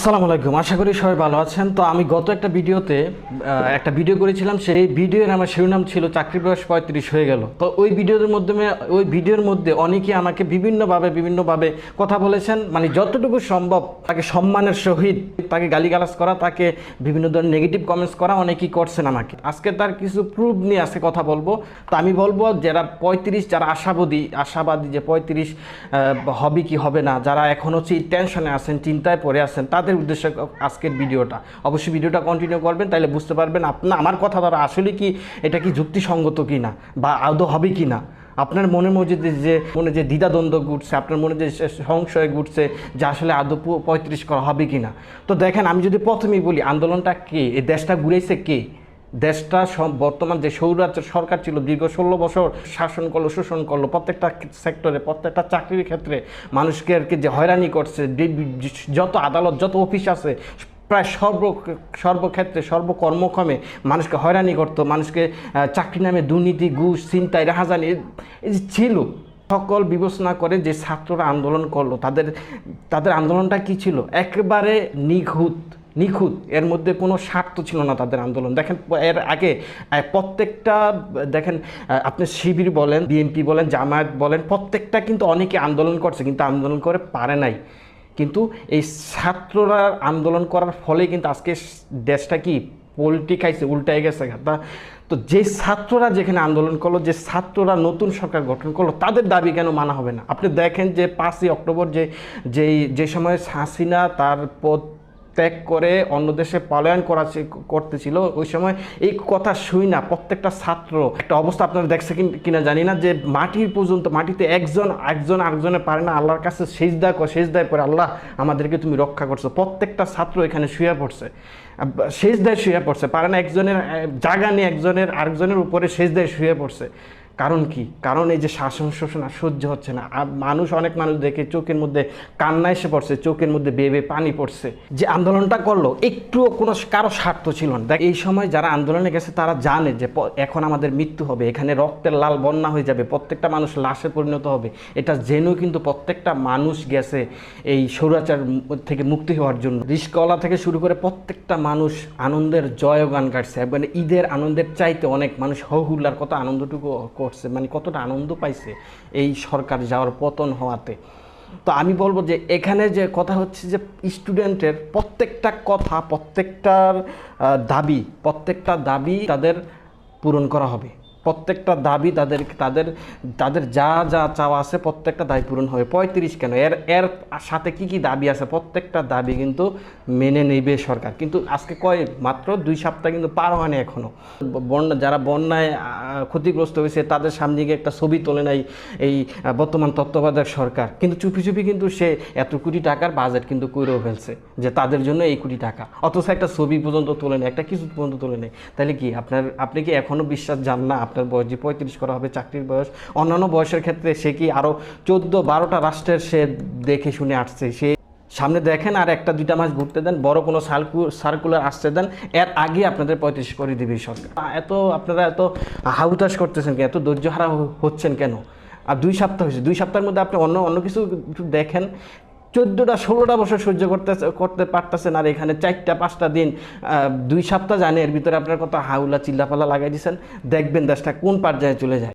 আসসালামু আলাইকুম, আশা করি সবাই ভালো আছেন। তো আমি গত একটা ভিডিওতে একটা ভিডিও করেছিলাম, সেই ভিডিওর আমার শিরোনাম ছিল চাকরির বয়স 35 হয়ে গেল। তো ওই ভিডিওর মধ্যে অনেকেই আমাকে বিভিন্নভাবে কথা বলেছেন, মানে যতটুকু সম্ভব তাকে সম্মানের সহিত তাকে গালিগালাজ করা, তাকে বিভিন্ন ধরনের নেগেটিভ কমেন্টস করা অনেকেই করছেন আমাকে। আজকে তার কিছু প্রুফ নিয়ে আজকে কথা বলবো। তো আমি বলবো যারা 35, যারা আশাবাদী যে 35 হবে কি হবে না, যারা এখন হচ্ছে টেনশনে আছেন, চিন্তায় পড়ে আছেন, তাদের উদ্দেশ্যে আজকের ভিডিওটা। অবশ্যই ভিডিওটা কন্টিনিউ করবেন, তাহলে বুঝতে পারবেন আমার কথা দ্বারা আসলে কি এটা কি যুক্তিসঙ্গত কি না, বা আদৌ হবে কি না। আপনার মনের মধ্যে যে দ্বিধাদ্বন্দ্ব ঘুরছে, আপনার মনে যে সংশয় ঘুরছে যে আসলে আদৌ 35 করা হবে কি না। তো দেখেন, আমি যদি প্রথমেই বলি আন্দোলনটা কে, এই দেশটা ঘুরেছে কে। দেশটা বর্তমান যে স্বৈরাচার সরকার ছিল, দীর্ঘ 16 বছর শাসন করলো, শোষণ করলো, প্রত্যেকটা সেক্টরে, প্রত্যেকটা চাকরির ক্ষেত্রে মানুষকে আর কি যে হয়রানি করছে। যত আদালত, যত অফিস আছে, প্রায় সর্বক্ষেত্রে, সর্বকর্মক্ষমে মানুষকে হয়রানি করতো, মানুষকে চাকরি নামে দুর্নীতি, ঘুষ, ছিনতাই, রাহাজানি এই যে ছিল। সকল বিবেচনা করে যে ছাত্ররা আন্দোলন করলো, তাদের আন্দোলনটা কি ছিল, একেবারে নিখুঁত। এর মধ্যে কোনো স্বার্থ ছিল না তাদের আন্দোলন। দেখেন, এর আগে প্রত্যেকটা, দেখেন আপনি শিবির বলেন, বিএনপি বলেন, জামায়াত বলেন, প্রত্যেকটা কিন্তু অনেকে আন্দোলন করছে, কিন্তু আন্দোলন করে পারে নাই। কিন্তু এই ছাত্ররা আন্দোলন করার ফলে কিন্তু আজকে দেশটা কি পল্টি খাইছে, উল্টাই গেছে। তো যে ছাত্ররা যেখানে আন্দোলন করলো, যে ছাত্ররা নতুন সরকার গঠন করলো, তাদের দাবি কেন মানা হবে না? আপনি দেখেন যে 5ই অক্টোবর যে সময় হাসিনা তার পদ ত্যাগ করে অন্য দেশে পলায়ন করতেছিল, ওই সময় এই কথা শুই না প্রত্যেকটা ছাত্র একটা অবস্থা আপনারা দেখছে কিনা জানি না, যে মাটিতে একজন আরেকজনে পারে না, আল্লাহর কাছে সেজদায় পড়ে, আল্লাহ আমাদেরকে তুমি রক্ষা করছো। প্রত্যেকটা ছাত্র এখানে শুয়ে পড়ছে, সেজদায় শুয়ে পড়ছে, পারে না একজনের জায়গা নিয়ে আরেকজনের উপরে সেজদায় শুয়ে পড়ছে। কারণ কি? কারণ এই যে শাসন শোষণ আর সহ্য হচ্ছে না। অনেক মানুষ দেখে চোখের মধ্যে কান্না এসে পড়ছে, চোখের মধ্যে বেয়ে পানি পড়ছে। যে আন্দোলনটা করলো একটুও কারো স্বার্থ ছিল না। দেখ, এই সময় যারা আন্দোলনে গেছে তারা জানে যে এখন আমাদের মৃত্যু হবে, এখানে রক্তের লাল বন্যা হয়ে যাবে, প্রত্যেকটা মানুষ লাশে পরিণত হবে। এটা জেনেও কিন্তু প্রত্যেকটা মানুষ গেছে এই স্বৈরাচার থেকে মুক্তি হওয়ার জন্য। রিস্কওয়ালা থেকে শুরু করে প্রত্যেকটা মানুষ আনন্দের জয়গান গাইছে। মানে ঈদের আনন্দের চাইতে অনেক মানুষ হহুল্লার কত আনন্দটুকু করছে, মানে কতটা আনন্দ পাইছে এই সরকার যাওয়ার, পতন হওয়াতে। তো আমি বলবো যে এখানে যে কথা হচ্ছে যে স্টুডেন্টের প্রত্যেকটা কথা, প্রত্যেকটা দাবি তাদের পূরণ করা হবে। প্রত্যেকটা দাবি তাদের যা চাওয়া আছে প্রত্যেকটা দাবি পূরণ হবে। 35 কেন, এর সাথে কি দাবি আছে, প্রত্যেকটা দাবি কিন্তু মেনে নেবে সরকার। কিন্তু আজকে মাত্র 2 সপ্তাহ কিন্তু পার হয়নি এখনও। যারা বন্যায় ক্ষতিগ্রস্ত হয়েছে তাদের সামনে গিয়ে একটা ছবি তোলে নাই এই বর্তমান তত্ত্বাবধায়ক সরকার, কিন্তু চুপি কিন্তু সে এত কোটি টাকার বাজেট কিন্তু করেও ফেলছে যে তাদের জন্য এই কোটি টাকা, অথচ একটা ছবি পর্যন্ত তোলে নেই, একটা কিছু পর্যন্ত তোলে নেই। তাহলে কি আপনি কি এখনও বিশ্বাস যান না আপনার বয়স যে 35 করা হবে চাকরির বয়স? অন্যান্য বয়সের ক্ষেত্রে সে কি আরও 14-12টা রাষ্ট্রের সে দেখে শুনে আসছে। সে সামনে দেখেন আর 1-2 মাস ঘুরতে দেন, বড় কোনো সার্কুলার আসতে দেন, এর আগে আপনাদের 35 করে দিবে সরকার। আপনারা এত হাহুতাশ করতেছেন কেন, এত ধৈর্য হারা হচ্ছেন কেন? আর 2 সপ্তাহ হয়েছে, 2 সপ্তাহের মধ্যে আপনি অন্য কিছু দেখেন। 14-16টা বছর সহ্য করতে পারতেছেন, আর এখানে 4-5টা দিন 2 সপ্তাহ জানে, এর ভিতরে আপনার কত হাউলা চিল্লাপালা লাগাই দিচ্ছেন। দেখবেন দেশটা কোন পর্যায়ে চলে যায়।